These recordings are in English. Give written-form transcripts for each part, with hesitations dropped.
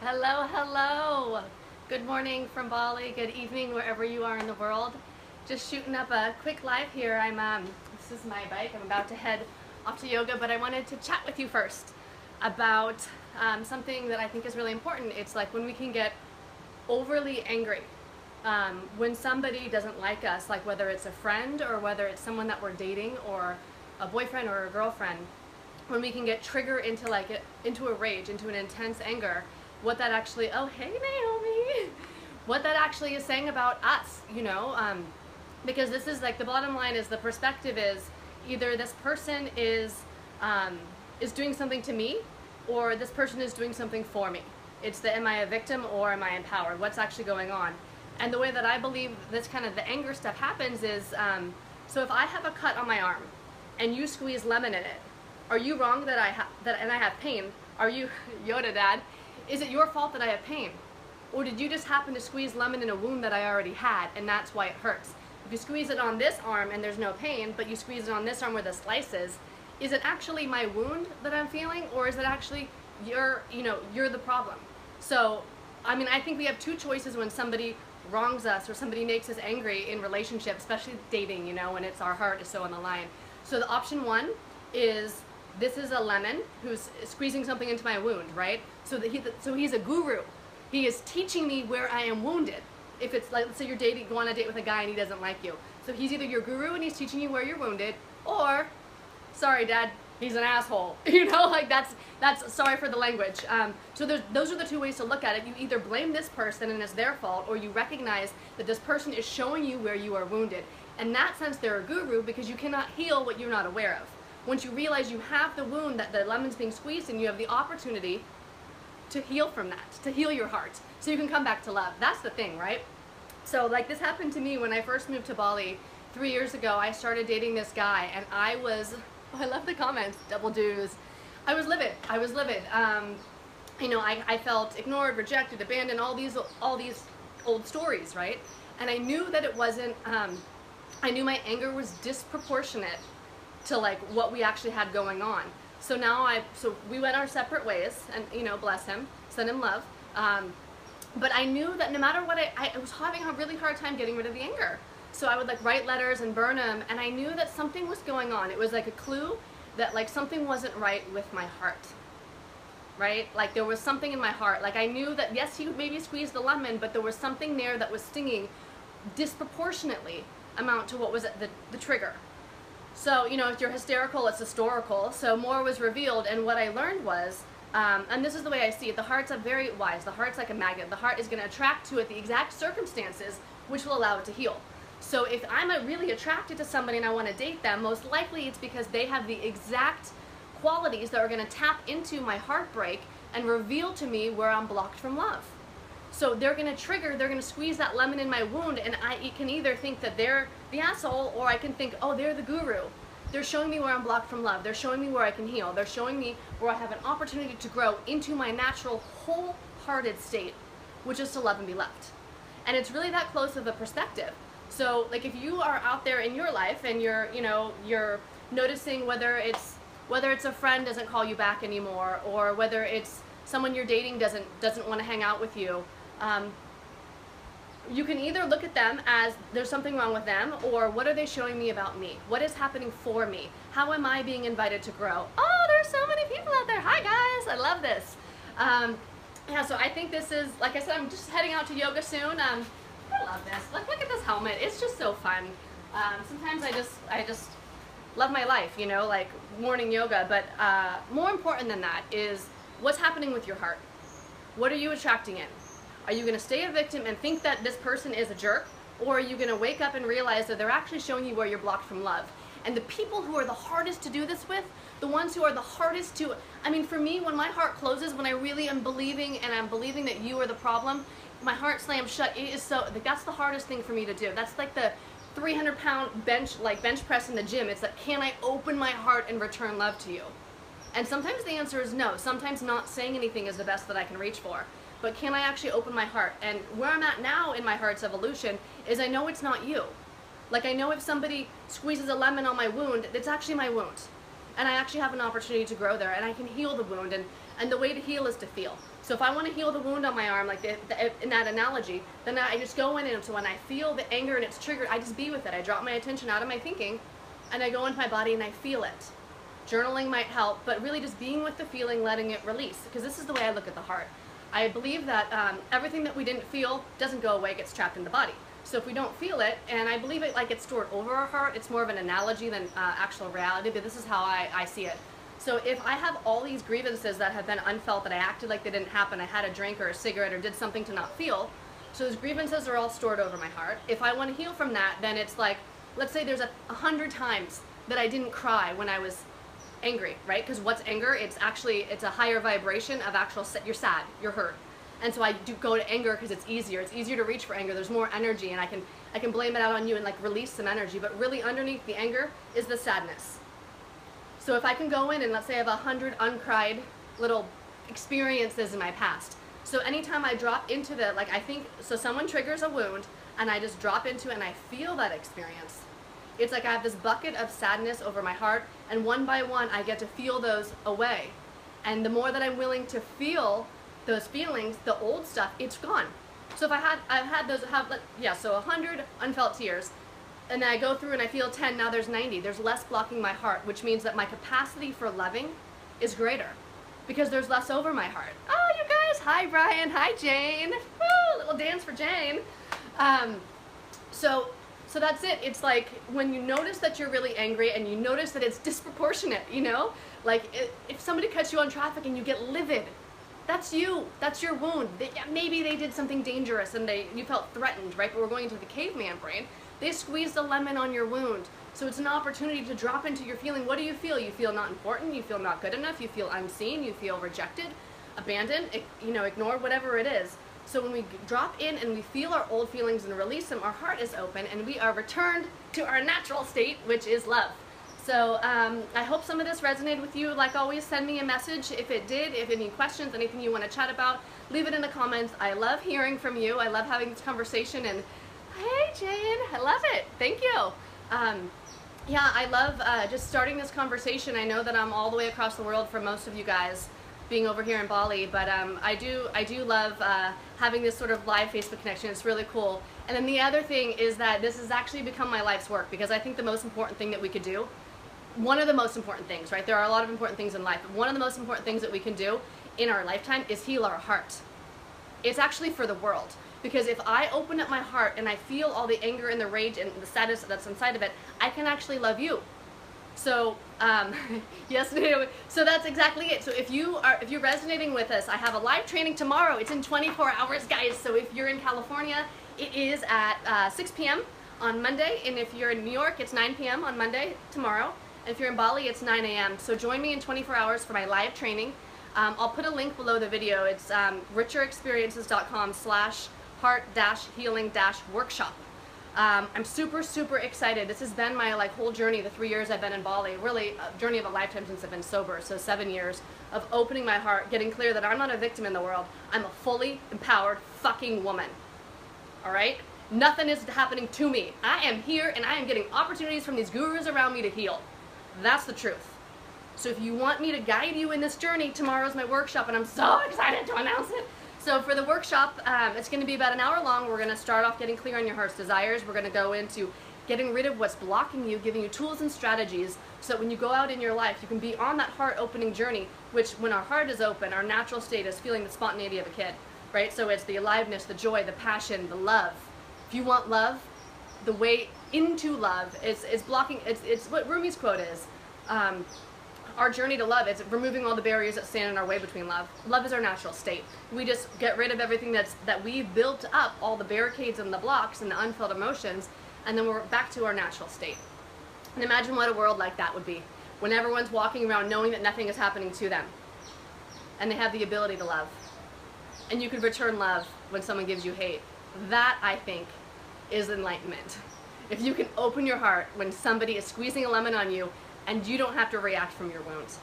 Hello, hello. Good morning from Bali. Good evening wherever you are in the world. Just shooting up a quick live here. This is my bike. I'm about to head off to yoga, but I wanted to chat with you first about something that I think is really important. It's like when we can get overly angry. When somebody doesn't like us, like whether it's a friend or whether it's someone that we're dating or a boyfriend or a girlfriend, when we can get triggered into a rage, into an intense anger, what that actually, oh hey Naomi, what that actually is saying about us, because this is like the bottom line is the perspective is either this person is doing something to me or this person is doing something for me. It's the am I a victim or am I empowered? What's actually going on? And the way that I believe this kind of the anger stuff happens is, so if I have a cut on my arm and you squeeze lemon in it, are you wrong that I have pain? Are you, Yoda Dad, is it your fault that I have pain? Or did you just happen to squeeze lemon in a wound that I already had and that's why it hurts? If you squeeze it on this arm and there's no pain, but you squeeze it on this arm where the slice is it actually my wound that I'm feeling, or is it actually you're the problem? So, I think we have two choices when somebody wrongs us or somebody makes us angry in relationships, especially dating, when it's our heart is so on the line. So the option one is, this is a lemon who's squeezing something into my wound, right? So he's a guru. He is teaching me where I am wounded. If it's like, let's say you're go on a date with a guy and he doesn't like you. So he's either your guru and he's teaching you where you're wounded, or, sorry Dad, he's an asshole. That's sorry for the language. So those are the two ways to look at it. You either blame this person and it's their fault, or you recognize that this person is showing you where you are wounded. In that sense, they're a guru because you cannot heal what you're not aware of. Once you realize you have the wound that the lemon's being squeezed in, you have the opportunity to heal from that, to heal your heart, so you can come back to love. That's the thing, right? So like this happened to me when I first moved to Bali 3 years ago. I started dating this guy and I was, oh, I love the comments, double do's. I was livid. I felt ignored, rejected, abandoned, all these old stories, right? And I knew that it wasn't, I knew my anger was disproportionate to like what we actually had going on. So so we went our separate ways, and bless him, send him love. But I knew that no matter what, I was having a really hard time getting rid of the anger. So I would like write letters and burn them, and I knew that something was going on. It was like a clue that like something wasn't right with my heart, right? Like there was something in my heart. Like I knew that yes, he maybe squeezed the lemon, but there was something there that was stinging disproportionately amount to what was the trigger. So, if you're hysterical, it's historical. So more was revealed, and what I learned was, and this is the way I see it, the heart's very wise. The heart's like a magnet. The heart is going to attract to it the exact circumstances which will allow it to heal. So if I'm really attracted to somebody and I want to date them, most likely it's because they have the exact qualities that are going to tap into my heartbreak and reveal to me where I'm blocked from love. So they're going to squeeze that lemon in my wound, and I can either think that they're the asshole, or I can think, oh, they're the guru. They're showing me where I'm blocked from love. They're showing me where I can heal. They're showing me where I have an opportunity to grow into my natural, wholehearted state, which is to love and be loved. And it's really that close of a perspective. So like if you are out there in your life and you're noticing whether it's a friend doesn't call you back anymore, or whether it's someone you're dating doesn't want to hang out with you, you can either look at them as there's something wrong with them, or what are they showing me about me? What is happening for me? How am I being invited to grow? Oh, there's so many people out there. Hi guys, I love this. Yeah, so I think this is, like I said, I'm just heading out to yoga soon. I love this. Like, look at this helmet. It's just so fun. Sometimes I just love my life, like morning yoga. But more important than that is what's happening with your heart. What are you attracting in? Are you going to stay a victim and think that this person is a jerk? Or are you going to wake up and realize that they're actually showing you where you're blocked from love? And the people who are the hardest to do this with, the ones who are the hardest to, for me, when my heart closes, when I really am believing and I'm believing that you are the problem, my heart slams shut. It is so, that's the hardest thing for me to do. That's like the 300-pound bench press in the gym. It's like, can I open my heart and return love to you? And sometimes the answer is no. Sometimes not saying anything is the best that I can reach for. But can I actually open my heart? And where I'm at now in my heart's evolution is I know it's not you. Like I know if somebody squeezes a lemon on my wound, it's actually my wound. And I actually have an opportunity to grow there, and I can heal the wound. And And the way to heal is to feel. So if I want to heal the wound on my arm, like in that analogy, then I just go in, and so when I feel the anger and it's triggered, I just be with it. I drop my attention out of my thinking, and I go into my body and I feel it. Journaling might help, but really just being with the feeling, letting it release. Because this is the way I look at the heart. I believe that everything that we didn't feel doesn't go away, gets trapped in the body. So if we don't feel it, and I believe it like it's stored over our heart, it's more of an analogy than actual reality, but this is how I see it. So if I have all these grievances that have been unfelt, that I acted like they didn't happen, I had a drink or a cigarette or did something to not feel, so those grievances are all stored over my heart. If I want to heal from that, then it's like, let's say there's 100 times that I didn't cry when I was angry, right? Because what's anger? It's a higher vibration of actual, you're sad, you're hurt. And so I do go to anger because it's easier. It's easier to reach for anger. There's more energy, and I can blame it out on you and like release some energy. But really underneath the anger is the sadness. So if I can go in and let's say I have 100 uncried little experiences in my past. So anytime I drop into the, like I think, so someone triggers a wound and I just drop into it and I feel that experience. It's like I have this bucket of sadness over my heart, and one by one I get to feel those away. And the more that I'm willing to feel those feelings, the old stuff, it's gone. So if I've had those, so 100 unfelt tears, and then I go through and I feel 10, now there's 90. There's less blocking my heart, which means that my capacity for loving is greater because there's less over my heart. Oh, you guys, hi Brian, hi Jane. Woo, little dance for Jane. So that's it. It's like when you notice that you're really angry and you notice that it's disproportionate, you know? Like if somebody cuts you on traffic and you get livid, that's you. That's your wound. Maybe they did something dangerous and you felt threatened, right? But we're going into the caveman brain. They squeezed a lemon on your wound. So it's an opportunity to drop into your feeling. What do you feel? You feel not important. You feel not good enough. You feel unseen. You feel rejected, abandoned, ignored, whatever it is. So when we drop in and we feel our old feelings and release them, our heart is open and we are returned to our natural state, which is love. So I hope some of this resonated with you. Like always, send me a message if it did. If any questions, anything you want to chat about, leave it in the comments. I love hearing from you. I love having this conversation. And hey, Jane, I love it. Thank you. Yeah, I love just starting this conversation. I know that I'm all the way across the world for most of you guys, being over here in Bali, but I do love having this sort of live Facebook connection. It's really cool. And then the other thing is that this has actually become my life's work, because I think the most important thing that we could do, one of the most important things, right? There are a lot of important things in life, but one of the most important things that we can do in our lifetime is heal our heart. It's actually for the world. Because if I open up my heart and I feel all the anger and the rage and the sadness that's inside of it, I can actually love you. So, yes, so that's exactly it. So if you're resonating with us, I have a live training tomorrow. It's in 24 hours, guys. So if you're in California, it is at 6 p.m. on Monday. And if you're in New York, it's 9 p.m. on Monday, tomorrow. And if you're in Bali, it's 9 a.m. So join me in 24 hours for my live training. I'll put a link below the video. It's richerexperiences.com/heart-healing-workshop. I'm super, super excited. This has been my whole journey, the 3 years I've been in Bali. Really a journey of a lifetime since I've been sober. So 7 years of opening my heart, getting clear that I'm not a victim in the world. I'm a fully empowered fucking woman. All right? Nothing is happening to me. I am here and I am getting opportunities from these gurus around me to heal. That's the truth. So if you want me to guide you in this journey, tomorrow's my workshop and I'm so excited to announce it. So for the workshop, it's going to be about an hour long. We're going to start off getting clear on your heart's desires. We're going to go into getting rid of what's blocking you, giving you tools and strategies so that when you go out in your life, you can be on that heart opening journey, which when our heart is open, our natural state is feeling the spontaneity of a kid, right? So it's the aliveness, the joy, the passion, the love. If you want love, the way into love is blocking, it's what Rumi's quote is. Our journey to love is removing all the barriers that stand in our way between love. Love is our natural state. We just get rid of everything that we've built up, all the barricades and the blocks and the unfelt emotions, and then we're back to our natural state. And imagine what a world like that would be, when everyone's walking around knowing that nothing is happening to them, and they have the ability to love. And you could return love when someone gives you hate. That, I think, is enlightenment. If you can open your heart when somebody is squeezing a lemon on you, and you don't have to react from your wounds.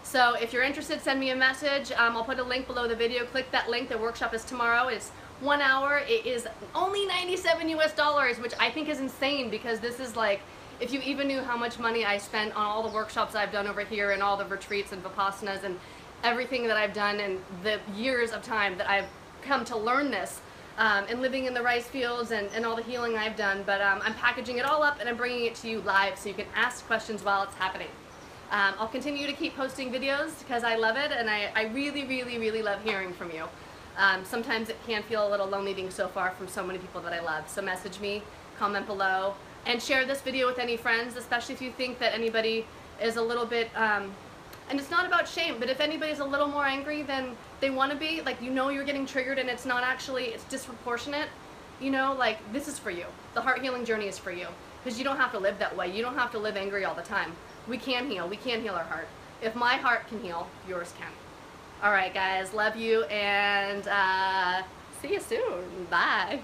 So if you're interested, send me a message. I'll put a link below the video. Click that link. The workshop is tomorrow. It's 1 hour. It is only $97 US, which I think is insane, because this is like, if you even knew how much money I spent on all the workshops I've done over here and all the retreats and vipassanas, and everything that I've done and the years of time that I've come to learn this and living in the rice fields and all the healing I've done. But I'm packaging it all up and I'm bringing it to you live so you can ask questions while it's happening. I'll continue to keep posting videos because I love it, and I really, really, really love hearing from you. Sometimes it can feel a little lonely being so far from so many people that I love. So message me, comment below, and share this video with any friends, especially if you think that anybody is a little bit, and it's not about shame, but if anybody's a little more angry than they want to be, like, you know you're getting triggered and it's not actually, it's disproportionate, you know, like, this is for you. The heart healing journey is for you. Because you don't have to live that way. You don't have to live angry all the time. We can heal. We can heal our heart. If my heart can heal, yours can. All right, guys. Love you, and see you soon. Bye.